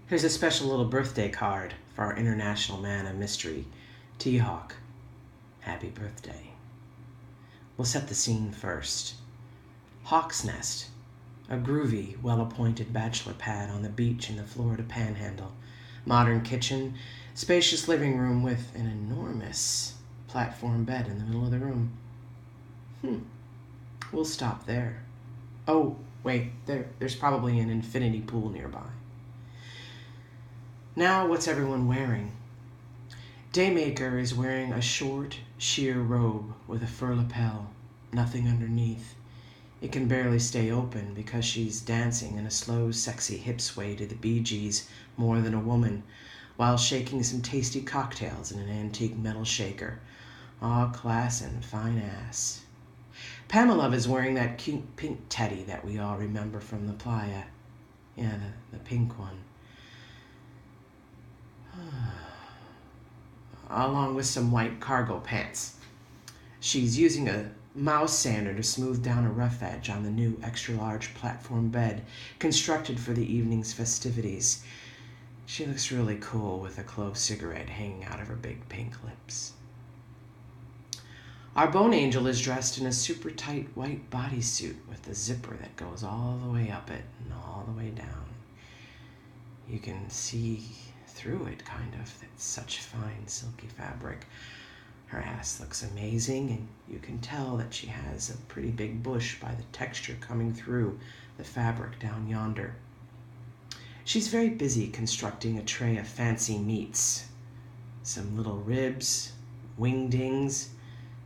Here's a special little birthday card for our international man of mystery, T-Hawk. Happy birthday. We'll set the scene first. Hawk's Nest, a groovy, well-appointed bachelor pad on the beach in the Florida Panhandle. Modern kitchen, spacious living room with an enormous platform bed in the middle of the room. We'll stop there. Oh, wait, there's probably an infinity pool nearby. Now, what's everyone wearing? Daymaker is wearing a short, sheer robe with a fur lapel, nothing underneath. It can barely stay open because she's dancing in a slow, sexy hip sway to the Bee Gees' More Than a Woman, while shaking some tasty cocktails in an antique metal shaker. Aw, class and fine ass. Pamela is wearing that cute pink teddy that we all remember from the playa. Yeah, the pink one. Along with some white cargo pants. She's using a mouse sander to smooth down a rough edge on the new extra-large platform bed constructed for the evening's festivities. She looks really cool with a clove cigarette hanging out of her big pink lips. Our bone angel is dressed in a super tight white bodysuit with a zipper that goes all the way up it and all the way down. You can see through it, kind of. It's such fine, silky fabric. Her ass looks amazing, and you can tell that she has a pretty big bush by the texture coming through the fabric down yonder. She's very busy constructing a tray of fancy meats. Some little ribs, wingdings,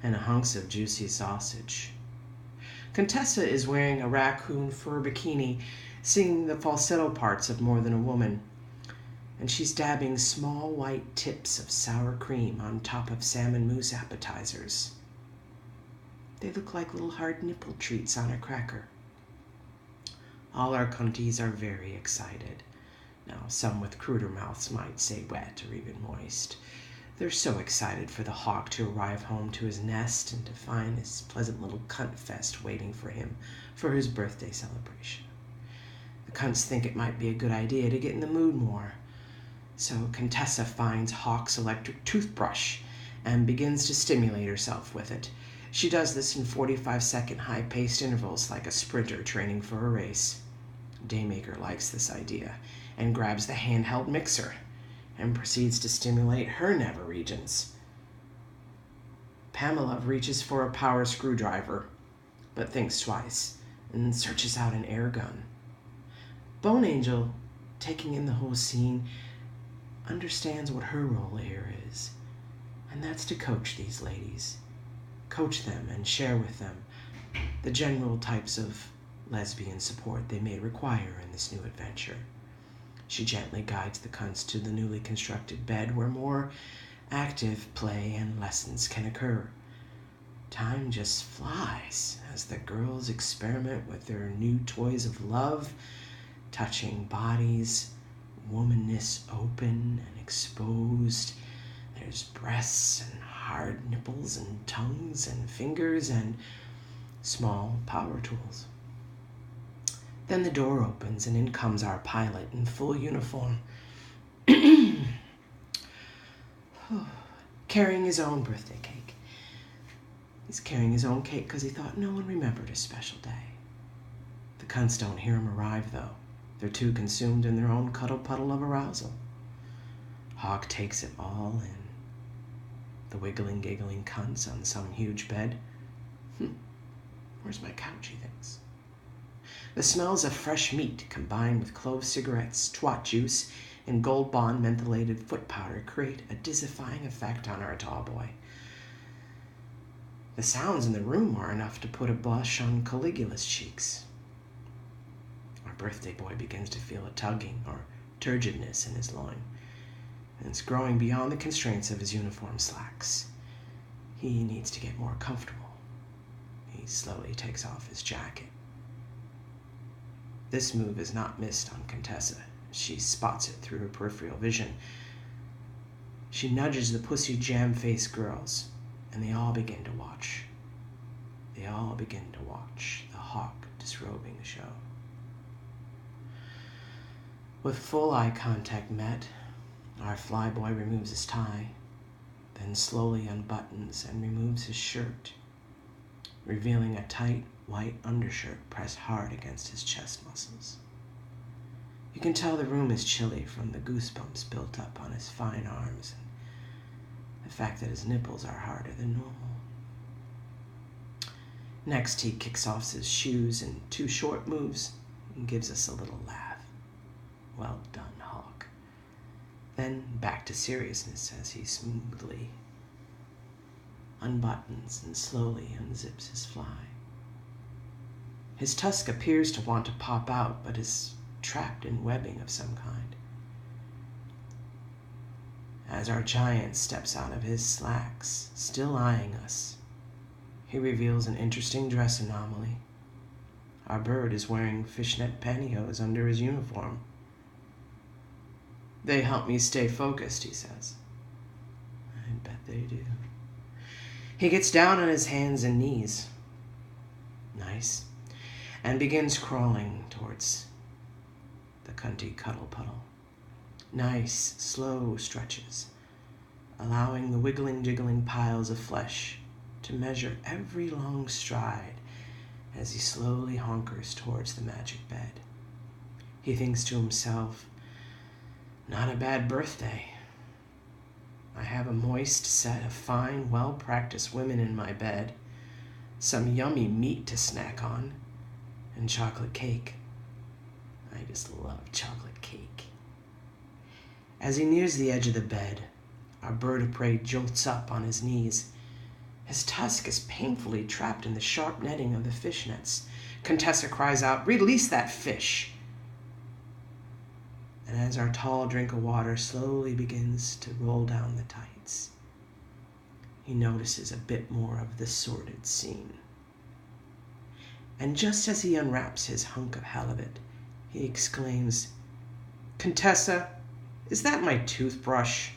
and hunks of juicy sausage. Contessa is wearing a raccoon fur bikini, singing the falsetto parts of More Than a Woman. And she's dabbing small white tips of sour cream on top of salmon mousse appetizers. They look like little hard nipple treats on a cracker. All our cunties are very excited. Now, some with cruder mouths might say wet or even moist. They're so excited for the hawk to arrive home to his nest and to find this pleasant little cunt fest waiting for him for his birthday celebration. The cunts think it might be a good idea to get in the mood more. So Contessa finds Hawk's electric toothbrush and begins to stimulate herself with it. She does this in 45-second high-paced intervals like a sprinter training for a race. Daymaker likes this idea and grabs the handheld mixer and proceeds to stimulate her nether regions. Pamela reaches for a power screwdriver, but thinks twice and searches out an air gun. Bone Angel, taking in the whole scene, understands what her role here is, and that's to coach these ladies. Coach them and share with them the general types of lesbian support they may require in this new adventure. She gently guides the cunts to the newly constructed bed where more active play and lessons can occur. Time just flies as the girls experiment with their new toys of love, touching bodies, womanness open and exposed. There's breasts and hard nipples and tongues and fingers and small power tools. Then the door opens and in comes our pilot in full uniform, carrying his own birthday cake. He's carrying his own cake because he thought no one remembered his special day. The cunts don't hear him arrive, though. They're too consumed in their own cuddle puddle of arousal. Hawk takes it all in. The wiggling, giggling cunts on some huge bed. Where's my couch, he thinks. The smells of fresh meat combined with clove cigarettes, twat juice, and Gold Bond mentholated foot powder create a dizzyfying effect on our tall boy. The sounds in the room are enough to put a blush on Caligula's cheeks. Our birthday boy begins to feel a tugging or turgidness in his loin, and it's growing beyond the constraints of his uniform slacks. He needs to get more comfortable. He slowly takes off his jacket. This move is not missed on Contessa. She spots it through her peripheral vision. She nudges the pussy jam-faced girls, and they all begin to watch. They all begin to watch the hawk disrobing the show. With full eye contact met, our flyboy removes his tie, then slowly unbuttons and removes his shirt, revealing a tight white undershirt pressed hard against his chest muscles. You can tell the room is chilly from the goosebumps built up on his fine arms and the fact that his nipples are harder than normal. Next, he kicks off his shoes in 2 short moves and gives us a little laugh. Well done, Hawk. Then back to seriousness as he smoothly unbuttons and slowly unzips his fly. His tusk appears to want to pop out, but is trapped in webbing of some kind. As our giant steps out of his slacks, still eyeing us, he reveals an interesting dress anomaly. Our bird is wearing fishnet pantyhose under his uniform. "They help me stay focused," he says. I bet they do. He gets down on his hands and knees. Nice. And begins crawling towards the cunty cuddle puddle. Nice, slow stretches, allowing the wiggling, jiggling piles of flesh to measure every long stride as he slowly honkers towards the magic bed. He thinks to himself, "Not a bad birthday. I have a moist set of fine, well-practiced women in my bed, some yummy meat to snack on, and chocolate cake. I just love chocolate cake." As he nears the edge of the bed, our bird of prey jolts up on his knees. His tusk is painfully trapped in the sharp netting of the fishnets. Contessa cries out, "Release that fish!" And as our tall drink of water slowly begins to roll down the tights, he notices a bit more of the sordid scene. And just as he unwraps his hunk of halibut, he exclaims, "Contessa, is that my toothbrush?"